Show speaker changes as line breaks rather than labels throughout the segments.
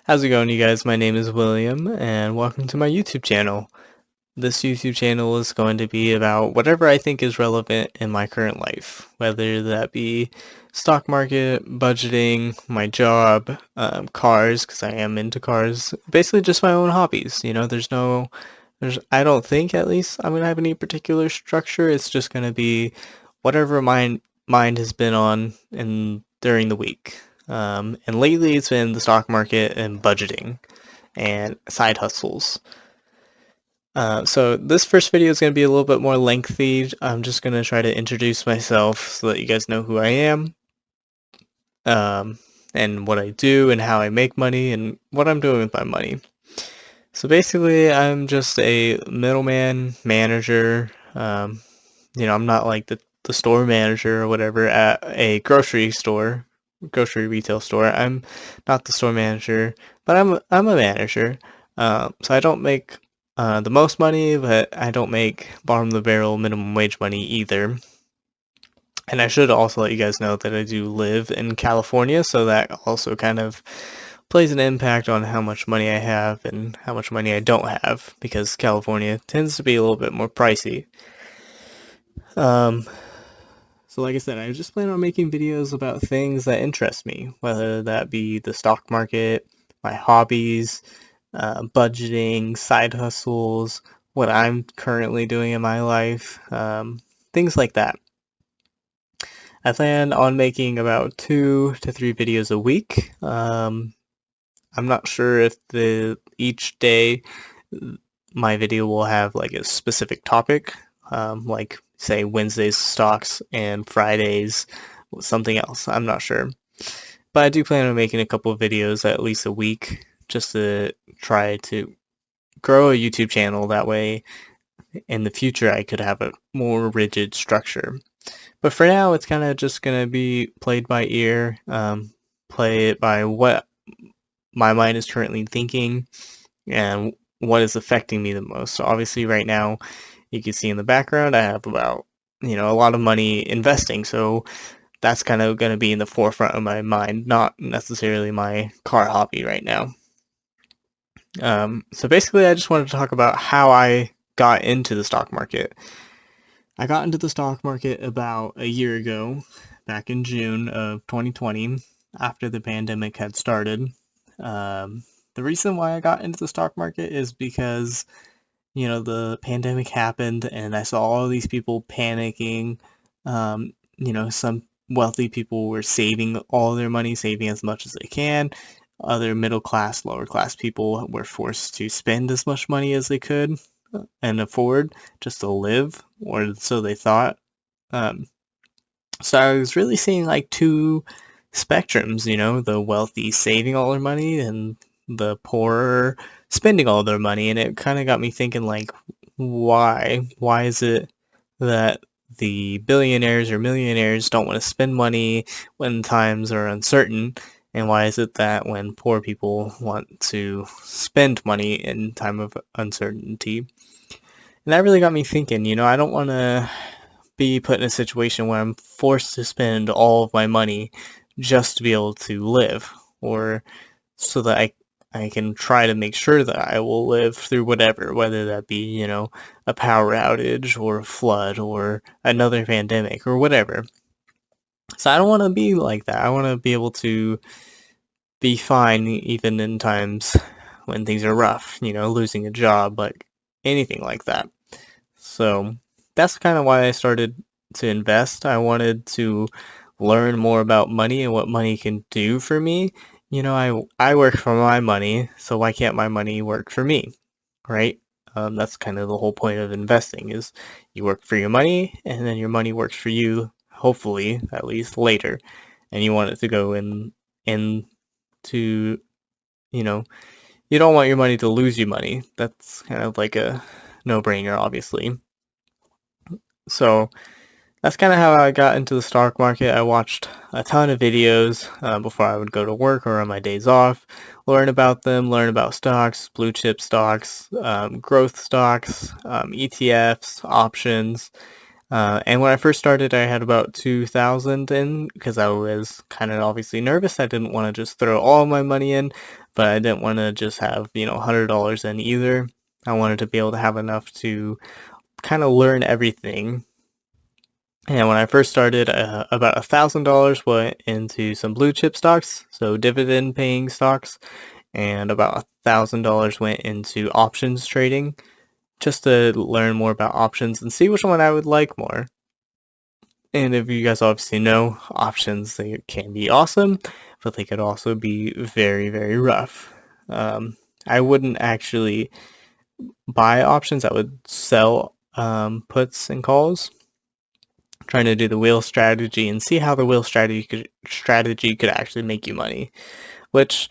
How's it going, you guys? My name is William, and welcome to my YouTube channel. This YouTube channel is going to be about whatever I think is relevant in my current life, whether that be stock market, budgeting, my job, cars, because I am into cars, basically just my own hobbies. I don't think at least I'm going to have any particular structure. It's just going to be whatever my mind has been on during the week. And lately it's been the stock market and budgeting and side hustles. So this first video is going to be a little bit more lengthy. I'm just going to try to introduce myself so that you guys know who I am, um, and what I do and how I make money and what I'm doing with my money. So basically, I'm just a middleman manager. I'm not like the store manager or whatever at a grocery retail store. I'm not the store manager, but I'm a manager. So I don't make the most money, but I don't make bottom of the barrel minimum wage money either. And I should also let you guys know that I do live in California, so that also kind of plays an impact on how much money I have and how much money I don't have, because California tends to be a little bit more pricey. Um, so like I said, I just plan on making videos about things that interest me, whether that be the stock market, my hobbies, budgeting, side hustles, what I'm currently doing in my life, things like that. I plan on making about 2 to 3 videos a week. I'm not sure if each day my video will have like a specific topic, like say Wednesdays stocks and Fridays something else. I'm not sure. But I do plan on making a couple of videos at least a week just to try to grow a YouTube channel. That way in the future I could have a more rigid structure. But for now, it's kind of just going to be played by ear, play it by what my mind is currently thinking and what is affecting me the most. So obviously right now, you can see in the background, I have about, a lot of money investing. So that's kind of going to be in the forefront of my mind, not necessarily my car hobby right now. So basically, I just wanted to talk about how I got into the stock market. I got into the stock market about a year ago, back in June of 2020, after the pandemic had started. The reason why I got into the stock market is because, the pandemic happened and I saw all these people panicking. Some wealthy people were saving all their money, saving as much as they can. Other middle class, lower class people were forced to spend as much money as they could and afford just to live, or so they thought. Um, so I was really seeing like two spectrums, the wealthy saving all their money and the poorer spending all their money. And it kind of got me thinking, like, why? Why is it that the billionaires or millionaires don't want to spend money when times are uncertain? And why is it that when poor people want to spend money in time of uncertainty? And that really got me thinking, I don't want to be put in a situation where I'm forced to spend all of my money just to be able to live, or so that I can try to make sure that I will live through whatever, whether that be, a power outage or a flood or another pandemic or whatever. So I don't want to be like that. I want to be able to be fine even in times when things are rough, losing a job, like anything like that. So that's kind of why I started to invest. I wanted to learn more about money and what money can do for me. I work for my money, so why can't my money work for me, right? That's kind of the whole point of investing, is you work for your money and then your money works for you, hopefully, at least later. And you want it to go in to, you know, you don't want your money to lose you money. That's kind of like a no-brainer, obviously. So that's kind of how I got into the stock market. I watched a ton of videos before I would go to work or on my days off, learn about them, learn about stocks, blue chip stocks, growth stocks, ETFs, options. And when I first started, I had about 2,000 in, because I was kind of obviously nervous. I didn't want to just throw all my money in, but I didn't want to just have, $100 in either. I wanted to be able to have enough to kind of learn everything. And when I first started, about $1,000 went into some blue chip stocks, so dividend paying stocks, and about $1,000 went into options trading, just to learn more about options and see which one I would like more. And if you guys obviously know, options, they can be awesome, but they could also be very, very rough. I wouldn't actually buy options. I would sell puts and calls, trying to do the wheel strategy and see how the wheel strategy could actually make you money. Which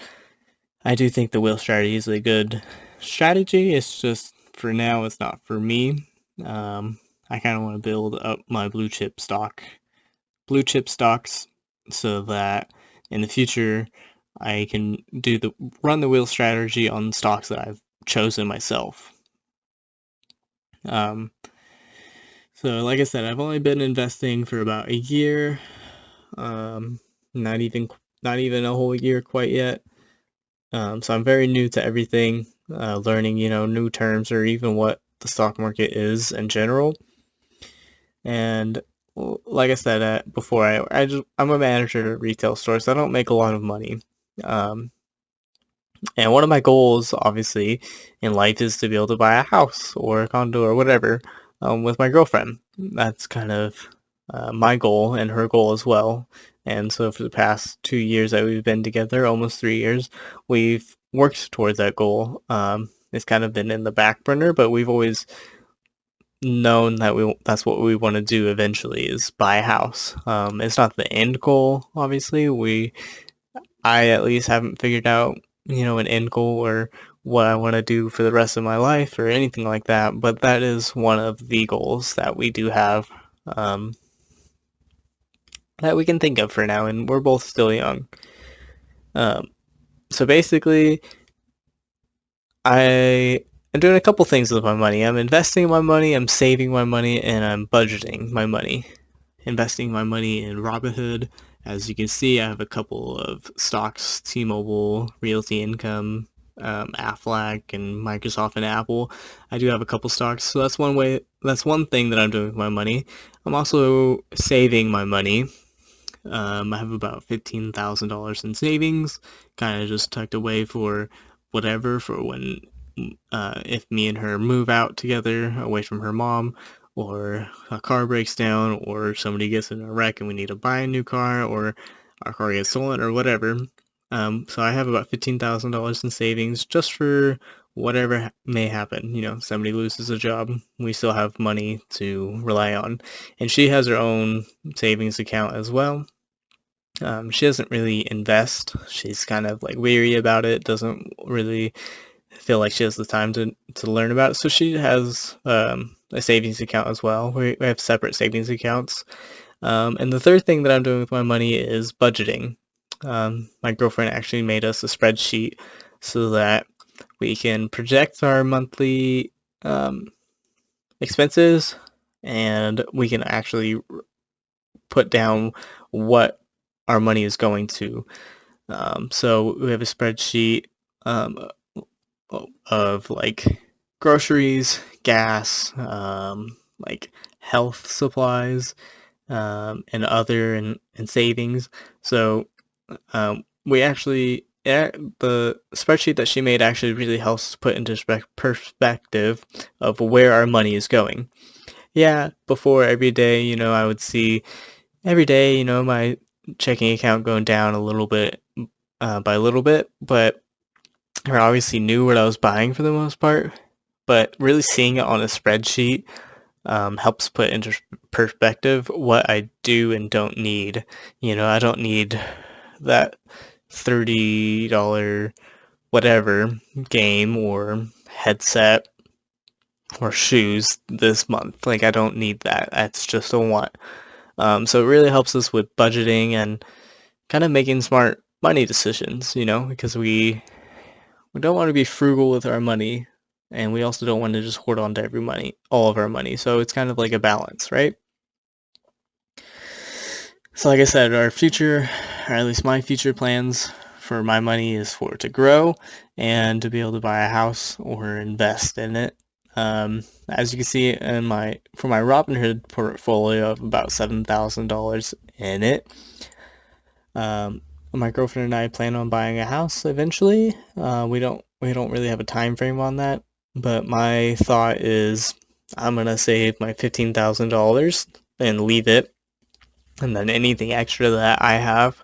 I do think the wheel strategy is a good strategy. It's just for now, it's not for me. I kind of want to build up my blue chip stocks, so that in the future I can run the wheel strategy on stocks that I've chosen myself. So like I said, I've only been investing for about a year, not even a whole year quite yet. So I'm very new to everything, learning, new terms or even what the stock market is in general. And like I said before, I'm a manager at a retail store, so I don't make a lot of money. And one of my goals, obviously, in life is to be able to buy a house or a condo or whatever with my girlfriend. That's kind of my goal and her goal as well. And so for the past 2 years that we've been together, almost 3 years, we've worked towards that goal. It's kind of been in the back burner, but we've always known that that's what we want to do eventually, is buy a house. It's not the end goal, obviously. I at least haven't figured out, an end goal or what I want to do for the rest of my life or anything like that, but that is one of the goals that we do have, that we can think of for now, and we're both still young. So basically, I am doing a couple things with my money. I'm investing my money, I'm saving my money, and I'm budgeting my money. Investing my money in Robinhood. As you can see, I have a couple of stocks: T-Mobile, Realty Income, Aflac, and Microsoft and Apple. I do have a couple stocks, so that's one way. That's one thing that I'm doing with my money. I'm also saving my money. I have about $15,000 in savings, kind of just tucked away for whatever, for when, if me and her move out together away from her mom, or a car breaks down, or somebody gets in a wreck and we need to buy a new car, or our car gets stolen, or whatever. So I have about $15,000 in savings just for whatever may happen. Somebody loses a job, we still have money to rely on. And she has her own savings account as well. She doesn't really invest. She's kind of like weary about it, doesn't really feel like she has the time to learn about it. So she has a savings account as well. We have separate savings accounts. And the third thing that I'm doing with my money is budgeting. My girlfriend actually made us a spreadsheet so that we can project our monthly expenses, and we can actually put down what our money is going to. So we have a spreadsheet of like groceries, gas, like health supplies, and other and savings. So we actually, the spreadsheet that she made actually really helps put into perspective of where our money is going. Yeah, before every day, I would see every day, my checking account going down a little bit, by a little bit, but I obviously knew what I was buying for the most part. But really seeing it on a spreadsheet helps put into perspective what I do and don't need. I don't need that $30 whatever game or headset or shoes this month. Like, I don't need that. That's just a want. So it really helps us with budgeting and kind of making smart money decisions, because we don't want to be frugal with our money, and we also don't want to just hoard on to all of our money. So it's kind of like a balance, right? So like I said, our future, or at least my future plans for my money is for it to grow and to be able to buy a house or invest in it. As you can see in for my Robinhood portfolio of about $7,000 in it. My girlfriend and I plan on buying a house eventually. We don't really have a time frame on that, but my thought is I'm gonna save my $15,000 and leave it, and then anything extra that I have,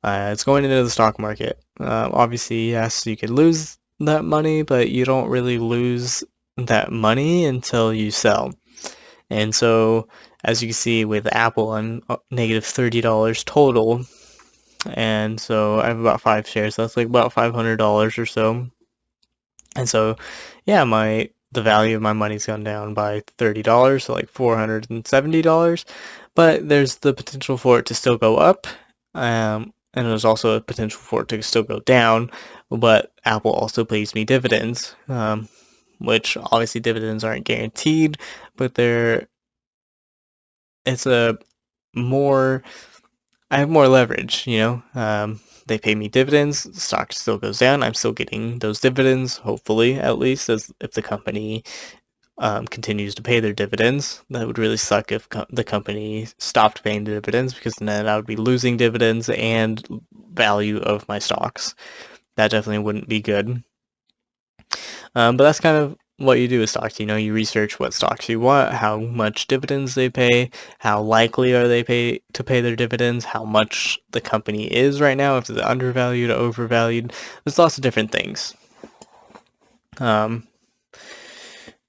it's going into the stock market. Obviously, yes, you could lose that money, but you don't really lose that money until you sell. And so, as you can see with Apple, I'm negative $30 total, and so I have about 5 shares. That's like about $500 or so. And so, yeah, the value of my money's gone down by $30, so like $470. But there's the potential for it to still go up, and there's also a potential for it to still go down. But Apple also pays me dividends, which obviously dividends aren't guaranteed, but it's a more I have more leverage, you know. They pay me dividends, the stock still goes down, I'm still getting those dividends, hopefully, at least, as if the company continues to pay their dividends. That would really suck if the company stopped paying dividends, because then I would be losing dividends and value of my stocks. That definitely wouldn't be good. But that's kind of what you do with stocks. You know, you research what stocks you want, how much dividends they pay, how likely are they to pay their dividends, how much the company is right now, if it's undervalued or overvalued. There's lots of different things.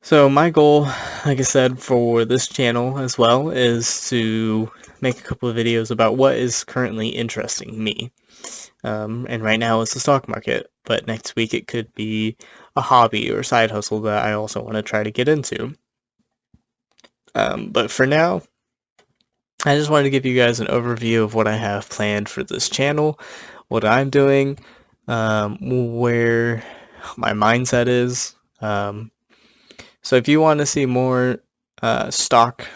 So my goal, like I said, for this channel as well is to make a couple of videos about what is currently interesting me. And right now it's the stock market, but next week it could be a hobby or side hustle that I also want to try to get into. But for now, I just wanted to give you guys an overview of what I have planned for this channel, what I'm doing, where my mindset is. So if you want to see more stock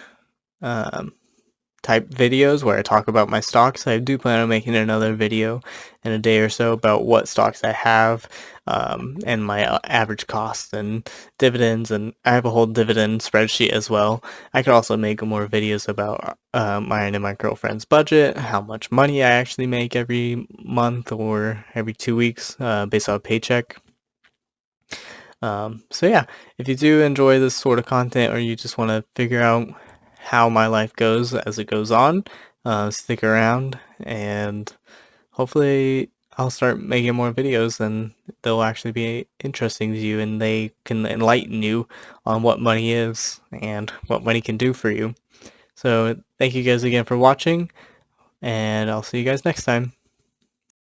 type videos where I talk about my stocks, I do plan on making another video in a day or so about what stocks I have, and my average costs and dividends, and I have a whole dividend spreadsheet as well. I could also make more videos about mine and my girlfriend's budget, how much money I actually make every month or every 2 weeks based on a paycheck. So yeah, if you do enjoy this sort of content, or you just want to figure out how my life goes as it goes on, stick around, and hopefully I'll start making more videos and they'll actually be interesting to you, and they can enlighten you on what money is and what money can do for you. So thank you guys again for watching, and I'll see you guys next time.